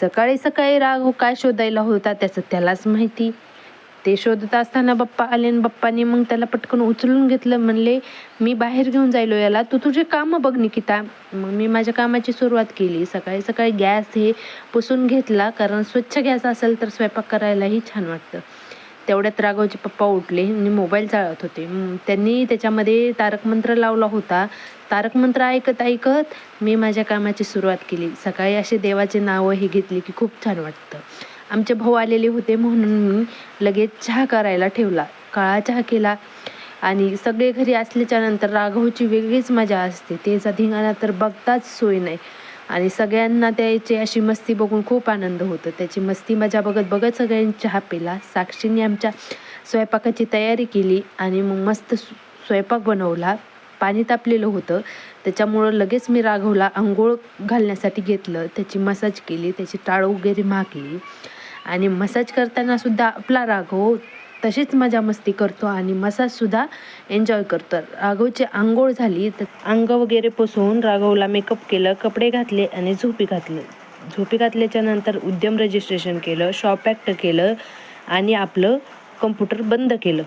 सकाळी सकाळी राघव काय शोधायला होता त्याचं त्यालाच माहिती. ते शोधत असताना बाप्पा आले आणि बाप्पानी मग त्याला पटकन उचलून घेतलं. म्हणले, मी बाहेर घेऊन जायलो याला, तू तुझे कामं बघ निकिता. मग मी माझ्या कामाची सुरुवात केली. सकाळी सकाळी गॅस हे पुसून घेतला, कारण स्वच्छ गॅस असेल तर स्वयंपाक करायलाही छान वाटतं. तेवढ्यात राघवचे पप्पा उठले आणि मोबाईल चालत होते. त्यांनी त्याच्यामध्ये तारक मंत्र लावला होता. तारक मंत्र ऐकत ऐकत मी माझ्या कामाची सुरुवात केली. सकाळी असे देवाचे नावं हे घेतली की खूप छान वाटतं. आमचे भाऊ आलेले होते म्हणून मी लगेच चहा करायला ठेवला. काळा चहा केला आणि सगळे घरी असल्याच्या नंतर राघवची वेगळीच मजा असते. त्याचा धिंगाणा तर बघताच सोय नाही आणि सगळ्यांना त्याची अशी मस्ती बघून खूप आनंद होतो. त्याची मस्ती मजा बघत बघत सगळ्यांनी चहा पिला. साक्षीने आमच्या स्वयंपाकाची तयारी केली आणि मग मस्त स्वयंपाक बनवला. पाणी तापलेलं होतं त्याच्यामुळं लगेच मी राघवला आंघोळ घालण्यासाठी घेतलं. त्याची मसाज केली, त्याची टाळं वगैरे मारली आणि मसाज करताना सुद्धा आपला राघव तशीच मजा मस्ती करतो आणि मसाजसुद्धा एन्जॉय करतो. राघवची आंघोळ झाली तर अंग वगैरे पुसून राघवला मेकअप केलं, कपडे घातले आणि झोपी घातलं. झोपी घातल्याच्या नंतर उद्यम रजिस्ट्रेशन केलं, शॉप ॲक्ट केलं आणि आपलं कम्प्युटर बंद केलं.